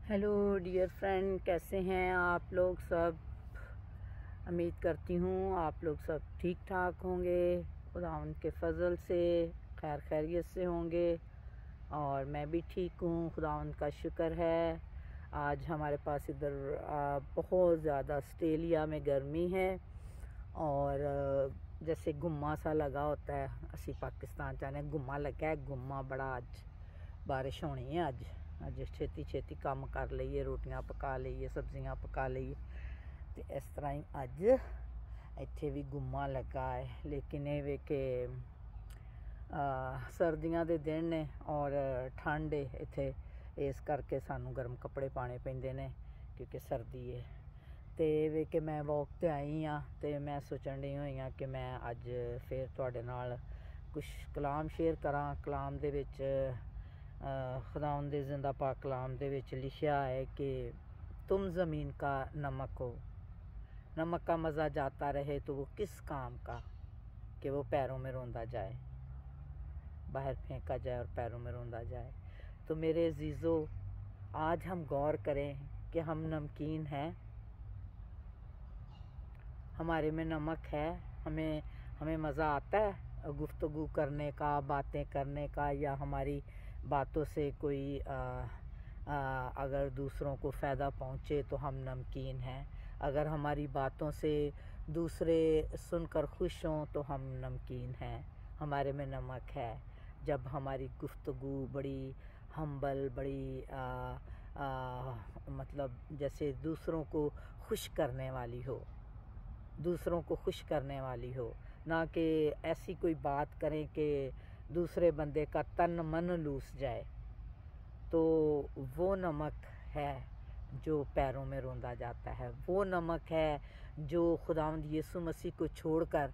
Hello dear friend, कैसे हैं आप लोग सब। उम्मीद करती हूँ आप लोग सब ठीक ठाक होंगे, खुदा उनके फजल से खैर खैरियत से होंगे। और मैं भी ठीक हूँ, खुदा उनका शुक्र है। आज हमारे पास इधर बहुत ज़्यादा ऑस्ट्रेलिया में गर्मी है और जैसे गुम्मा सा लगा होता है। असी पाकिस्तान चाहने गुम्मा लगा है, गुम्मा बड़ा। आज बारिश होनी है, अज छेती छेती काम कर लीए, रोटियां पका लीए, सब्जियां पका लीए। तो इस तरह ही अज इत्थे भी गुम्मा लगा है। लेकिन ये वे कि सर्दियां दे दिन ने और ठंड है इत्थे, इस करके सानू गर्म कपड़े पाने पैंदे ने क्योंकि सर्दी है। तो वे कि मैं वॉक ते आई हाँ, तो मैं सोचन डी हुई हाँ कि मैं अज फिर तुहाडे नाल कुछ कलाम शेयर करा। कलाम दे विच खुदावंद दे जिंदा पाक कलाम दे विच लिखिया है कि तुम ज़मीन का नमक हो, नमक का मज़ा जाता रहे तो वो किस काम का कि वो पैरों में रौंदा जाए, बाहर फेंका जाए और पैरों में रौंदा जाए। तो मेरे अजीज़ों, आज हम गौर करें कि हम नमकीन हैं, हमारे में नमक है। हमें मज़ा आता है गुफ्तगू करने का, बातें करने का, या हमारी बातों से कोई अगर दूसरों को फ़ायदा पहुँचे तो हम नमकीन हैं। अगर हमारी बातों से दूसरे सुनकर खुश हों तो हम नमकीन हैं, हमारे में नमक है। जब हमारी गुफ्तगू बड़ी हम्बल, बड़ी मतलब जैसे दूसरों को खुश करने वाली हो, दूसरों को खुश करने वाली हो, ना कि ऐसी कोई बात करें कि दूसरे बंदे का तन मन लूस जाए, तो वो नमक है जो पैरों में रौंदा जाता है। वो नमक है जो खुदावंद यीशु मसीह को छोड़कर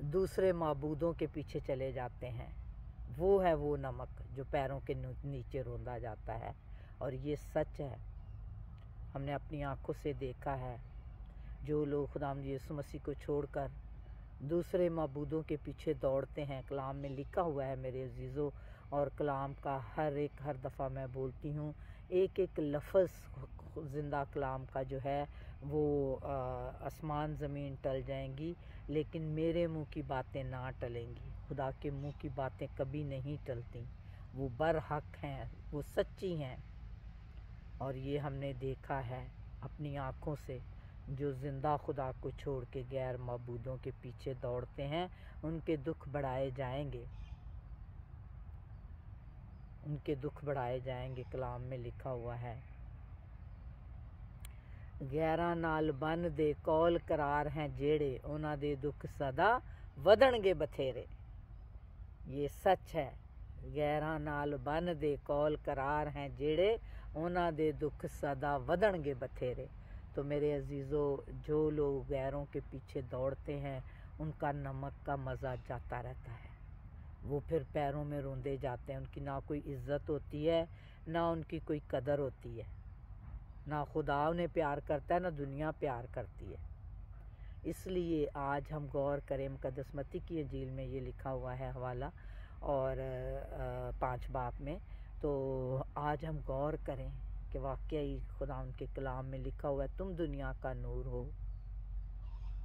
दूसरे माबूदों के पीछे चले जाते हैं। वो है वो नमक जो पैरों के नीचे रौंदा जाता है। और ये सच है, हमने अपनी आंखों से देखा है। जो लोग खुदावंद यीशु मसीह को छोड़कर दूसरे माबूदों के पीछे दौड़ते हैं, कलाम में लिखा हुआ है मेरे अजीज़ों। और कलाम का हर दफ़ा मैं बोलती हूँ, एक एक लफ्ज़ ज़िंदा कलाम का जो है वो आसमान ज़मीन टल जाएंगी लेकिन मेरे मुंह की बातें ना टलेंगी। खुदा के मुंह की बातें कभी नहीं टलती, वो बरहक हैं, वो सच्ची हैं। और ये हमने देखा है अपनी आँखों से। जो ज़िंदा खुदा को छोड़ के गैर माबूदों के पीछे दौड़ते हैं, उनके दुख बढ़ाए जाएंगे, उनके दुख बढ़ाए जाएंगे। कलाम में लिखा हुआ है, गैरां नाल बन दे कौल करार हैं जेड़े, उन्हां दे दुख सदा वधणगे बथेरे। ये सच है। गैरां नाल बन दे कौल करार हैं जेड़े, उन्हां दे दुख सदा वधणगे बथेरे। तो मेरे अजीज़ों, जो लोग गैरों के पीछे दौड़ते हैं उनका नमक का मज़ा जाता रहता है। वो फिर पैरों में रोंदे जाते हैं। उनकी ना कोई इज़्ज़त होती है, ना उनकी कोई कदर होती है, ना खुदा उन्हें प्यार करता है, ना दुनिया प्यार करती है। इसलिए आज हम गौर करें, मुक़द्दस मत्ती की इंजील में ये लिखा हुआ है हवाला और 5 बाब में। तो आज हम गौर करें कि वाकई खुदा उनके कलाम में लिखा हुआ है, तुम दुनिया का नूर हो।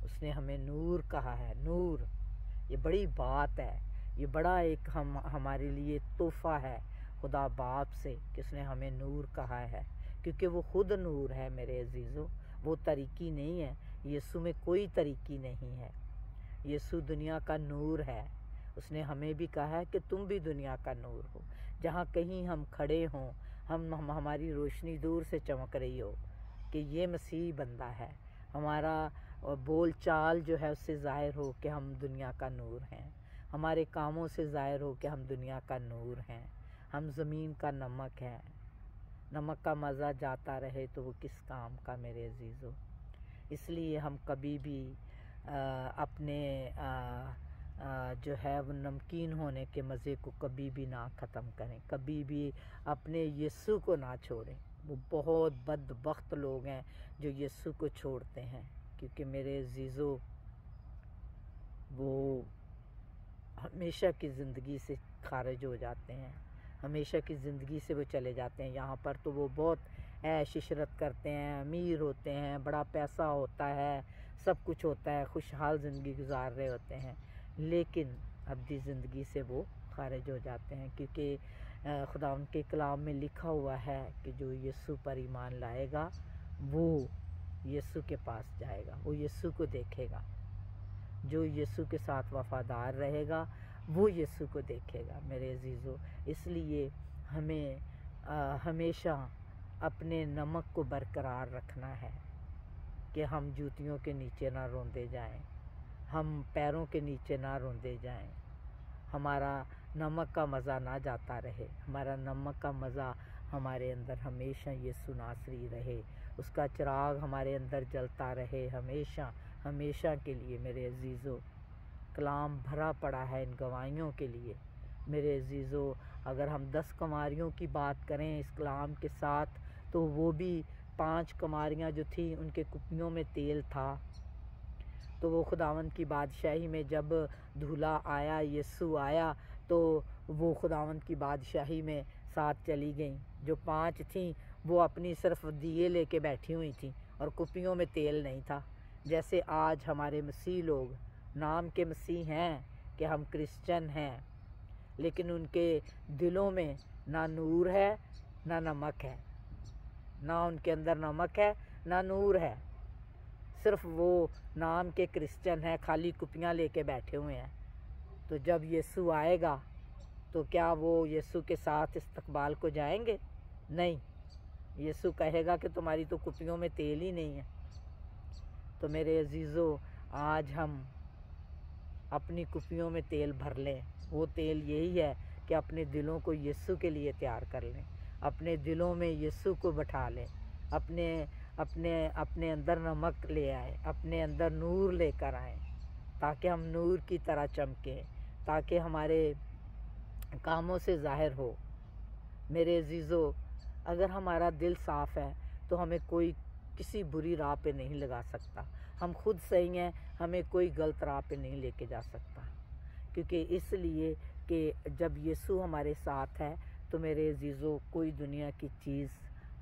उसने हमें नूर कहा है। नूर, ये बड़ी बात है, ये बड़ा एक हमारे लिए तोहफ़ा है खुदा बाप से कि उसने हमें नूर कहा है, क्योंकि वो खुद नूर है मेरे अजीज़ों। वो तरीकी नहीं है, यीशु में कोई तरीकी नहीं है। यीशु दुनिया का नूर है। उसने हमें भी कहा है कि तुम भी दुनिया का नूर हो। जहाँ कहीं हम खड़े हों, हमारी रोशनी दूर से चमक रही हो कि ये मसीह बंदा है, हमारा बोल चाल जो है उससे ज़ाहिर हो कि हम दुनिया का नूर हैं, हमारे कामों से ज़ाहिर हो कि हम दुनिया का नूर हैं, हम ज़मीन का नमक हैं। नमक का मज़ा जाता रहे तो वो किस काम का मेरे अजीज़ों। इसलिए हम कभी भी अपने जो है वो नमकीन होने के मज़े को कभी भी ना ख़त्म करें, कभी भी अपने यीशु को ना छोड़ें। वो बहुत बदबख्त लोग हैं जो यीशु को छोड़ते हैं, क्योंकि मेरे अजीज़ों वो हमेशा की ज़िंदगी से खारिज हो जाते हैं, हमेशा की ज़िंदगी से वो चले जाते हैं। यहाँ पर तो वो बहुत ऐश इशरत करते हैं, अमीर होते हैं, बड़ा पैसा होता है, सब कुछ होता है, खुशहाल ज़िंदगी गुजार रहे होते हैं, लेकिन अब्दी ज़िंदगी से वो खारिज हो जाते हैं, क्योंकि खुदा उनके कलाम में लिखा हुआ है कि जो यीशु पर ईमान लाएगा वो यीशु के पास जाएगा, वो यीशु को देखेगा। जो यीशु के साथ वफ़ादार रहेगा वो यीशु को देखेगा मेरे अजीज़ों। इसलिए हमें हमेशा अपने नमक को बरकरार रखना है कि हम जूतियों के नीचे ना रोंदे जाएं, हम पैरों के नीचे ना रोंदे जाएं, हमारा नमक का मज़ा ना जाता रहे, हमारा नमक का मज़ा हमारे अंदर हमेशा यीशु नासरी रहे, उसका चिराग हमारे अंदर जलता रहे हमेशा हमेशा के लिए मेरे अजीज़ों। कलाम भरा पड़ा है इन गवाहियों के लिए मेरे अजीज़ों। अगर हम 10 कमारियों की बात करें इस कलाम के साथ, तो वो भी 5 कमारियाँ जो थी उनके कुप्पियों में तेल था, तो वो खुदावंद की बादशाही में जब दूल्हा आया, यीशु आया, तो वो खुदावंद की बादशाही में साथ चली गईं। जो 5 थीं वो अपनी सिर्फ दिए लेके बैठी हुई थीं और कुप्पियों में तेल नहीं था। जैसे आज हमारे मसीह लोग नाम के मसीह हैं कि हम क्रिश्चियन हैं, लेकिन उनके दिलों में ना नूर है ना नमक है, ना उनके अंदर नमक है ना नूर है, सिर्फ वो नाम के क्रिश्चियन हैं, खाली कुप्पियाँ लेके बैठे हुए हैं। तो जब यीशु आएगा तो क्या वो यीशु के साथ इस्तकबाल को जाएंगे? नहीं, यीशु कहेगा कि तुम्हारी तो कुप्पियों में तेल ही नहीं है। तो मेरे अजीज़ों, आज हम अपनी कुप्पियों में तेल भर लें। वो तेल यही है कि अपने दिलों को यीशु के लिए तैयार कर लें, अपने दिलों में यीशु को बैठा लें, अपने अपने अपने अंदर नमक ले आए, अपने अंदर नूर लेकर आएँ, ताकि हम नूर की तरह चमकें, ताकि हमारे कामों से ज़ाहिर हो। मेरे अजीज़ों, अगर हमारा दिल साफ़ है तो हमें कोई किसी बुरी राह पे नहीं लगा सकता। हम खुद सही हैं, हमें कोई गलत राह पे नहीं लेके जा सकता, क्योंकि इसलिए कि जब यीशु हमारे साथ है तो मेरे अजीज़ों, कोई दुनिया की चीज़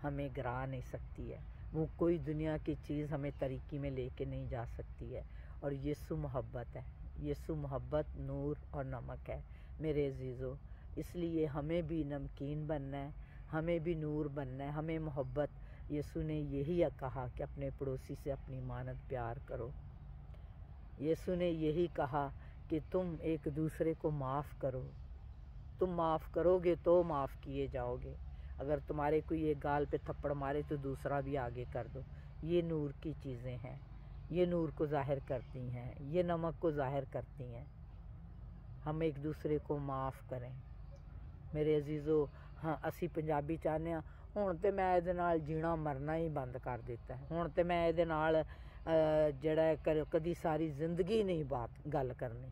हमें गिरा नहीं सकती है, वो कोई दुनिया की चीज़ हमें तरीक़ी में लेके नहीं जा सकती है। और यीशु मोहब्बत है, यीशु मोहब्बत, नूर और नमक है मेरे अजीज़ों। इसलिए हमें भी नमकीन बनना है, हमें भी नूर बनना है, हमें मोहब्बत। यीशु ने यही कहा कि अपने पड़ोसी से अपनी मानद प्यार करो। यीशु ने यही कहा कि तुम एक दूसरे को माफ़ करो, तुम माफ़ करोगे तो माफ़ किए जाओगे। अगर तुम्हारे कोई एक गाल पे थप्पड़ मारे तो दूसरा भी आगे कर दो। ये नूर की चीज़ें हैं, ये नूर को ज़ाहिर करती हैं, ये नमक को ज़ाहिर करती हैं। हम एक दूसरे को माफ़ करें मेरे अजीज़ों। हाँ, असी पंजाबी चाहते हैं हुण तो मैं इहदे नाल जीना मरना ही बंद कर दिता है, हुण तो मैं इहदे नाल जिहड़ा कदी सारी ज़िंदगी नहीं बात गल करनी,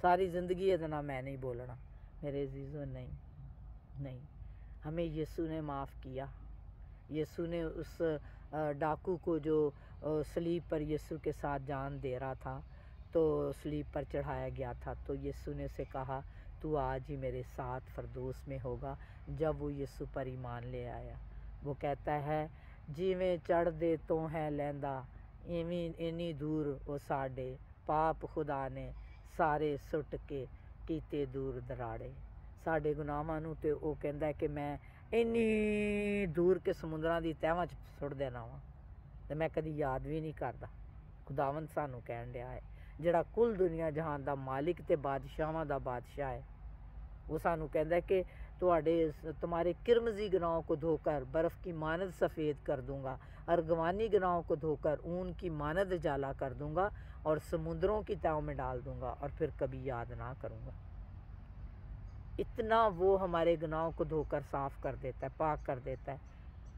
सारी ज़िंदगी इहदे नाल मैं नहीं बोलना। मेरे अजीज़ों, नहीं नहीं, हमें यीशु ने माफ़ किया। यीशु ने उस डाकू को जो सलीब पर यीशु के साथ जान दे रहा था, तो सलीब पर चढ़ाया गया था, तो यीशु ने उसे कहा तू आज ही मेरे साथ फरदौस में होगा। जब वो यीशु पर ईमान ले आया, वो कहता है जिवें चढ़ दे तो है लैंदा, इवें इन्नी दूर वो साडे, पाप खुदा ने सारे सुट के कीते दूर दराड़े। साडे गुनाहां नूं ते वो कहंदा है कि मैं इन्नी दूर के समुद्रां दी तैवां च सुट देना वा, ते मैं कदी याद भी नहीं करदा। खुदावंद सानू कहन दिया है, जिहड़ा कुल दुनिया जहान दा मालिक ते बादशाहां दा बादशाह है, वो सानू कहंदा है कि तुम्हारे किरमजी गुनाहों को धोकर बर्फ़ की मानद सफ़ेद कर दूंगा, अर्गवानी गुनाहों को धोकर ऊन की मानद जाला कर दूंगा, और समुद्रों की तहों में डाल दूंगा, और फिर कभी याद ना करूंगा। इतना वो हमारे गुनाहों को धोकर साफ़ कर देता है, पाक कर देता है।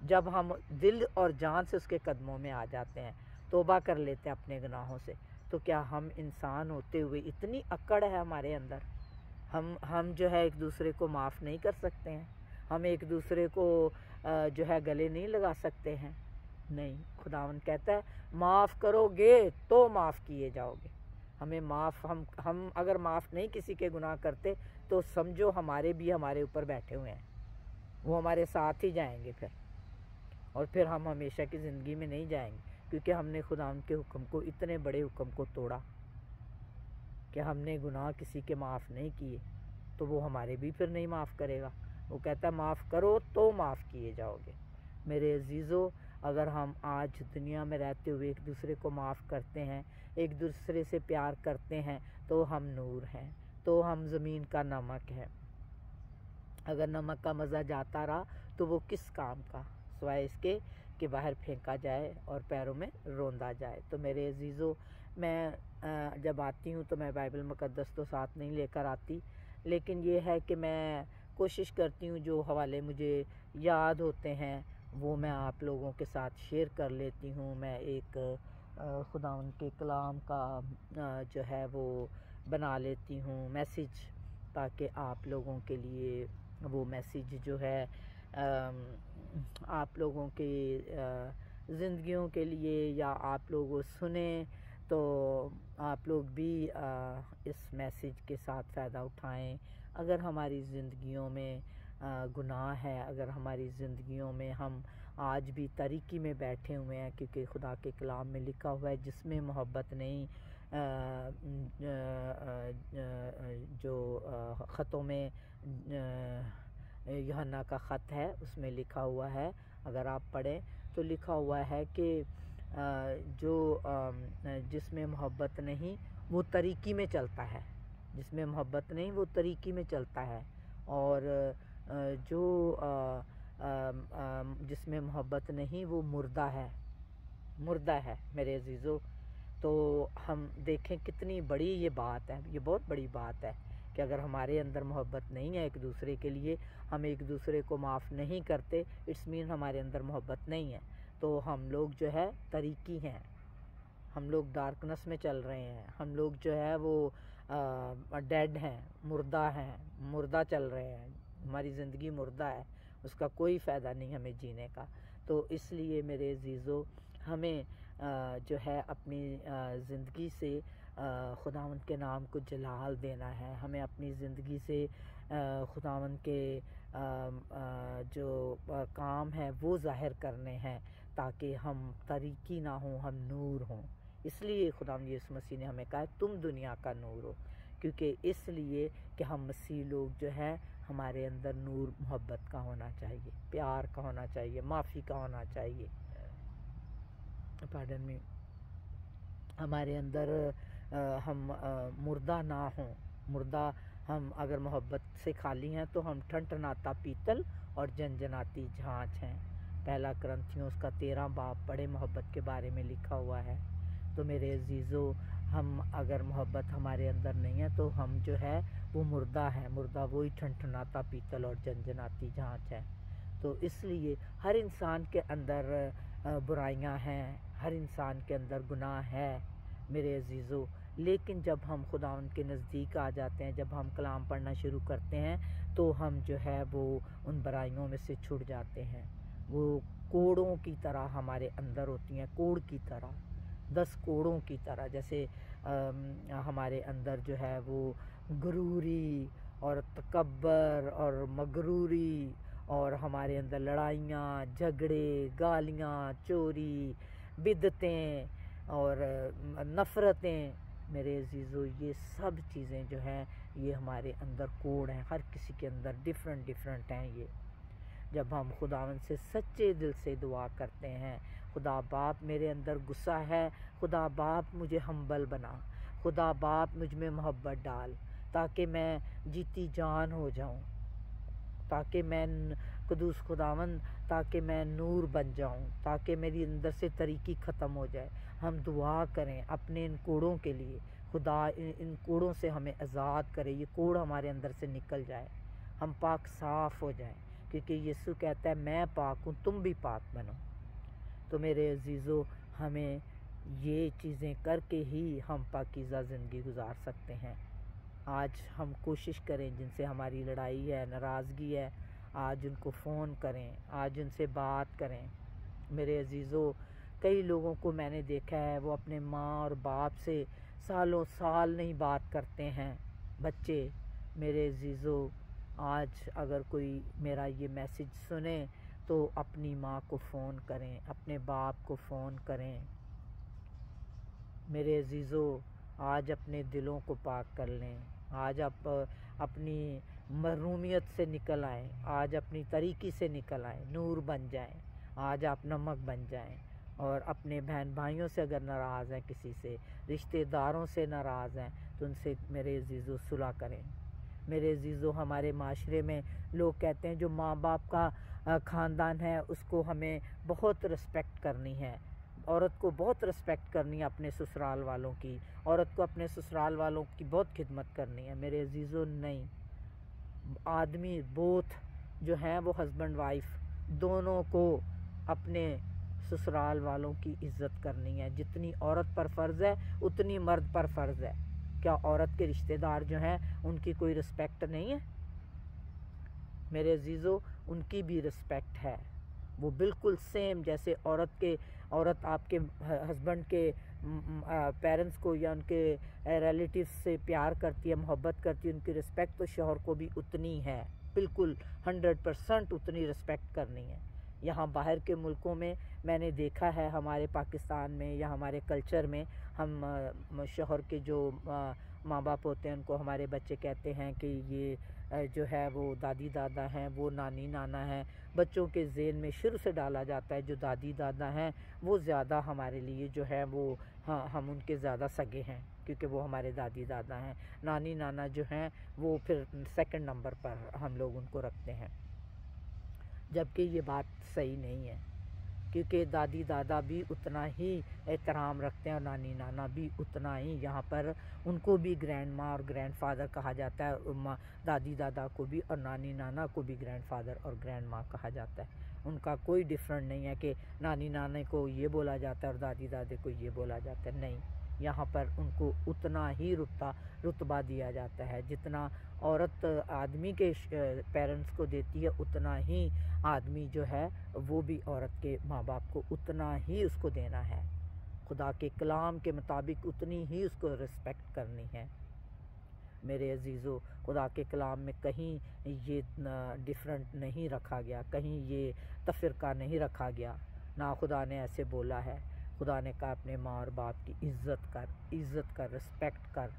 जब हम दिल और जान से उसके कदमों में आ जाते हैं, तौबा कर लेते हैं अपने गुनाहों से, तो क्या हम इंसान होते हुए इतनी अकड़ है हमारे अंदर, हम जो है एक दूसरे को माफ़ नहीं कर सकते हैं, हम एक दूसरे को जो है गले नहीं लगा सकते हैं? नहीं, खुदावंद कहता है माफ़ करोगे तो माफ़ किए जाओगे। हमें माफ़ हम अगर माफ़ नहीं किसी के गुनाह करते तो समझो हमारे भी हमारे ऊपर बैठे हुए हैं, वो हमारे साथ ही जाएंगे फिर। और फिर हम हमेशा की ज़िंदगी में नहीं जाएंगे, क्योंकि हमने खुदा के हुक्म को, इतने बड़े हुक्म को तोड़ा कि हमने गुनाह किसी के माफ़ नहीं किए, तो वो हमारे भी फिर नहीं माफ़ करेगा। वो कहता है माफ़ करो तो माफ़ किए जाओगे। मेरे अजीज़ों, अगर हम आज दुनिया में रहते हुए एक दूसरे को माफ़ करते हैं, एक दूसरे से प्यार करते हैं, तो हम नूर हैं, तो हम ज़मीन का नमक है। अगर नमक का मज़ा जाता रहा तो वो किस काम का, सिवाय इसके कि बाहर फेंका जाए और पैरों में रोंदा जाए। तो मेरे अजीज़ों, मैं जब आती हूँ तो मैं बाइबल मुक़द्दस तो साथ नहीं लेकर आती, लेकिन ये है कि मैं कोशिश करती हूँ जो हवाले मुझे याद होते हैं वो मैं आप लोगों के साथ शेयर कर लेती हूँ। मैं एक खुदा उनके कलाम का जो है वो बना लेती हूँ मैसेज, ताकि आप लोगों के लिए वो मैसेज जो है आप लोगों के ज़िंदगियों के लिए, या आप लोग सुने तो आप लोग भी इस मैसेज के साथ फ़ायदा उठाएं। अगर हमारी ज़िंदगियों में गुनाह है, अगर हमारी ज़िंदगियों में हम आज भी तारीकी में बैठे हुए हैं, क्योंकि खुदा के कलाम में लिखा हुआ है जिसमें मोहब्बत नहीं, जो ख़तों में यूहन्ना का ख़त है उसमें लिखा हुआ है, अगर आप पढ़ें तो लिखा हुआ है कि जो जिसमें मोहब्बत नहीं वो तरीकी में चलता है, जिसमें मोहब्बत नहीं वो तरीकी में चलता है, और जो जिसमें मोहब्बत नहीं वो मुर्दा है, मुर्दा है। मेरे अजीज़ों, तो हम देखें कितनी बड़ी ये बात है, ये बहुत बड़ी बात है कि अगर हमारे अंदर मोहब्बत नहीं है एक दूसरे के लिए, हम एक दूसरे को माफ़ नहीं करते, इट्स मीन हमारे अंदर मोहब्बत नहीं है, तो हम लोग जो है तरीकी हैं, हम लोग डार्कनेस में चल रहे हैं, हम लोग जो है वो डेड हैं, मुर्दा हैं, मुर्दा चल रहे हैं, हमारी ज़िंदगी मुर्दा है, उसका कोई फ़ायदा नहीं हमें जीने का। तो इसलिए मेरे अजीज़ों, हमें जो है अपनी ज़िंदगी से खुदावंद के नाम को जलाल देना है, हमें अपनी ज़िंदगी से खुदावंद के जो काम है वो ज़ाहिर करने हैं, ताकि हम तरीकी ना हों, हम नूर हों। इसलिए खुदावंद यीशु मसीह ने हमें कहा तुम दुनिया का नूर हो, क्योंकि इसलिए कि हम मसीह लोग जो है हमारे अंदर नूर मोहब्बत का होना चाहिए, प्यार का होना चाहिए, माफ़ी का होना चाहिए, पार्डन में हमारे अंदर हम मुर्दा ना हों। मुर्दा हम अगर मोहब्बत से खाली हैं तो हम ठनठनाता पीतल और जनजनाती झांझ हैं। पहला करंथियों उसका 13 बाब पढ़े, मोहब्बत के बारे में लिखा हुआ है। तो मेरे अजीज़ों, हम अगर मोहब्बत हमारे अंदर नहीं है तो हम जो है वो मुर्दा है, मुर्दा वही ठनठनाता पीतल और जनजनाती झांझ है। तो इसलिए हर इंसान के अंदर बुराइयां हैं, हर इंसान के अंदर गुनाह है मेरे अजीज़ों, लेकिन जब हम खुदावंद के नज़दीक आ जाते हैं, जब हम कलाम पढ़ना शुरू करते हैं, तो हम जो है वो उन बुराइयों में से छुट जाते हैं। वो कोड़ों की तरह हमारे अंदर होती हैं, कोड़ की तरह, 10 कोड़ों की तरह, जैसे हमारे अंदर जो है वो गुरूरी और तकब्बर और मगरूरी, और हमारे अंदर लड़ाइयाँ, झगड़े, गालियाँ, चोरी, बिदतें और नफ़रतें, मेरे अजीज़ों, ये सब चीज़ें जो हैं ये हमारे अंदर कोड हैं, हर किसी के अंदर डिफरेंट डिफरेंट हैं ये। जब हम खुदावंद से सच्चे दिल से दुआ करते हैं, खुदा बाप मेरे अंदर गुस्सा है, खुदा बाप मुझे हम्बल बना, खुदा बाप मुझ में मोहब्बत डाल, ताकि मैं जीती जान हो जाऊं, ताकि मैं कुदूस खुदावंद, ताकि मैं नूर बन जाऊं, ताकि मेरी अंदर से तरीकी ख़त्म हो जाए। हम दुआ करें अपने इन कोड़ों के लिए, खुदा इन कोड़ों से हमें आज़ाद करे, ये कोड़ हमारे अंदर से निकल जाए, हम पाक साफ़ हो जाएं, क्योंकि यीशु कहता है मैं पाक हूँ, तुम भी पाक बनो। तो मेरे अजीज़ों, हमें ये चीज़ें करके ही हम पाकीज़ा ज़िंदगी गुजार सकते हैं। आज हम कोशिश करें, जिनसे हमारी लड़ाई है, नाराज़गी है, आज उनको फ़ोन करें, आज उनसे बात करें। मेरे अजीज़ों, कई लोगों को मैंने देखा है वो अपने माँ और बाप से सालों साल नहीं बात करते हैं बच्चे। मेरे अजीज़ों, आज अगर कोई मेरा ये मैसेज सुने तो अपनी माँ को फ़ोन करें, अपने बाप को फ़ोन करें। मेरे अजीज़ों, आज अपने दिलों को पाक कर लें। आज आप अपनी महरूमियत से निकल आएँ, आज अपनी तरीक़ी से निकल आएँ, नूर बन जाएँ। आज आप नमक बन जाएँ। और अपने बहन भाइयों से अगर नाराज़ हैं, किसी से रिश्तेदारों से नाराज़ हैं, तो उनसे मेरे अजीज़ों सुलह करें। मेरे अजीज़ों, हमारे माशरे में लोग कहते हैं जो माँ बाप का ख़ानदान है उसको हमें बहुत रिस्पेक्ट करनी है। औरत को बहुत रिस्पेक्ट करनी है अपने ससुराल वालों की। औरत को अपने ससुराल वालों की बहुत खिदमत करनी है। मेरे अजीज़ों, नहीं, आदमी बोथ जो हैं वो हस्बैंड वाइफ दोनों को अपने ससुराल वालों की इज़्ज़त करनी है। जितनी औरत पर फ़र्ज़ है उतनी मर्द पर फ़र्ज़ है। क्या औरत के रिश्तेदार जो हैं उनकी कोई रिस्पेक्ट नहीं है? मेरे अजीज़ों, उनकी भी रिस्पेक्ट है। वो बिल्कुल सेम जैसे औरत आपके हस्बैंड के पेरेंट्स को या उनके रिलेटिव्स से प्यार करती है, मोहब्बत करती है, उनकी रिस्पेक्ट तो शौहर को भी उतनी है। बिल्कुल 100% उतनी रिस्पेक्ट करनी है। यहाँ बाहर के मुल्कों में मैंने देखा है, हमारे पाकिस्तान में या हमारे कल्चर में हम शौहर के जो माँ बाप होते हैं उनको हमारे बच्चे कहते हैं कि ये जो है वो दादी दादा हैं, वो नानी नाना हैं। बच्चों के ज़हन में शुरू से डाला जाता है जो दादी दादा हैं वो ज़्यादा हमारे लिए जो है वो हम उनके ज़्यादा सगे हैं क्योंकि वो हमारे दादी दादा हैं। नानी नाना जो हैं वो फिर सेकंड नंबर पर हम लोग उनको रखते हैं, जबकि ये बात सही नहीं है क्योंकि दादी दादा भी उतना ही एहतराम रखते हैं और नानी नाना भी उतना ही। यहाँ पर उनको भी ग्रैंड माँ और ग्रैंड फादर कहा जाता है। दादी दादा को भी और नानी नाना को भी ग्रैंड फादर और ग्रैंड माँ कहा जाता है। उनका कोई डिफरेंट नहीं है कि नानी नाने को ये बोला जाता है और दादी दादे को ये बोला जाता है। नहीं, यहाँ पर उनको उतना ही रुतबा दिया जाता है जितना औरत आदमी के पेरेंट्स को देती है, उतना ही आदमी जो है वो भी औरत के माँ बाप को उतना ही उसको देना है। खुदा के कलाम के मुताबिक उतनी ही उसको रिस्पेक्ट करनी है। मेरे अजीज़ों, खुदा के कलाम में कहीं ये डिफरेंट नहीं रखा गया, कहीं ये तफ़रीक़ा नहीं रखा गया, ना खुदा ने ऐसे बोला है। खुदा ने कहा अपने माँ और बाप की इज़्ज़त कर, रिस्पेक्ट कर।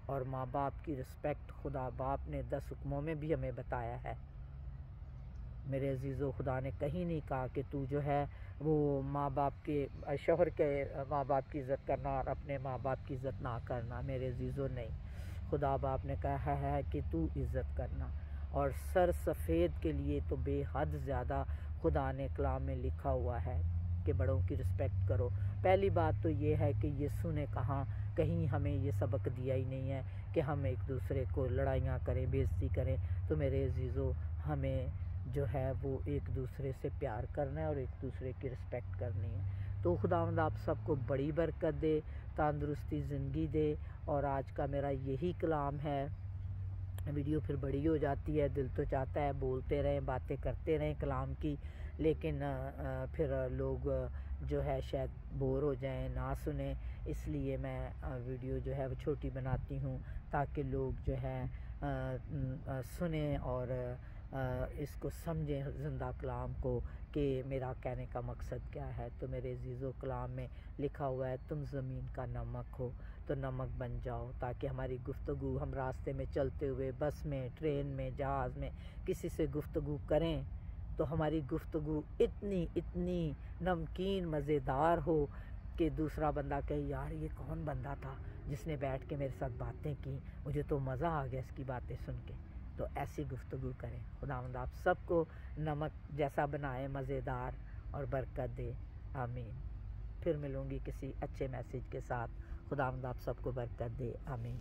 और माँ बाप की रिस्पेक्ट खुदा बाप ने 10 हुक्मों में भी हमें बताया है। मेरे अजीज़ों, खुदा ने कहीं नहीं कहा कि तू जो है वो माँ बाप के शौहर के माँ बाप की इज़्ज़त करना और अपने माँ बाप की इज़्ज़त ना करना। मेरे अजीज़ों, नहीं, खुदा बाप ने कहा है कि तू इज़्ज़त करना। और सर सफ़ेद के लिए तो बेहद ज़्यादा खुदा ने कलाम में लिखा हुआ है कि बड़ों की रिस्पेक्ट करो। पहली बात तो ये है कि ये सुने कहाँ, कहीं हमें ये सबक दिया ही नहीं है कि हम एक दूसरे को लड़ाइयाँ करें, बेइज्जती करें। तो मेरे अजीज़ों, हमें जो है वो एक दूसरे से प्यार करना है और एक दूसरे की रिस्पेक्ट करनी है। तो खुदावंद आप सबको बड़ी बरकत दे, तंदुरुस्ती ज़िंदगी दे। और आज का मेरा यही कलाम है। वीडियो फिर बड़ी हो जाती है, दिल तो चाहता है बोलते रहें, बातें करते रहें कलाम की, लेकिन फिर लोग जो है शायद बोर हो जाएं, ना सुने। इसलिए मैं वीडियो जो है वो छोटी बनाती हूँ ताकि लोग जो है सुने और इसको समझें ज़िंदा कलाम को कि मेरा कहने का मकसद क्या है। तो मेरे अज़ीज़ों, कलाम में लिखा हुआ है तुम ज़मीन का नमक हो तो नमक बन जाओ, ताकि हमारी गुफ्तगू, हम रास्ते में चलते हुए बस में, ट्रेन में, जहाज़ में किसी से गुफ्तगू करें तो हमारी गुफ्तगू इतनी नमकीन मज़ेदार हो कि दूसरा बंदा कहे यार ये कौन बंदा था जिसने बैठ के मेरे साथ बातें की, मुझे तो मज़ा आ गया इसकी बातें सुन के। तो ऐसी गुफ्तगू करें। खुदावंद आप सबको नमक जैसा बनाए, मज़ेदार और बरकत दे। आमीन। फिर मिलूँगी किसी अच्छे मैसेज के साथ। खुदावंद आप सबको बरकत दे। आमीन।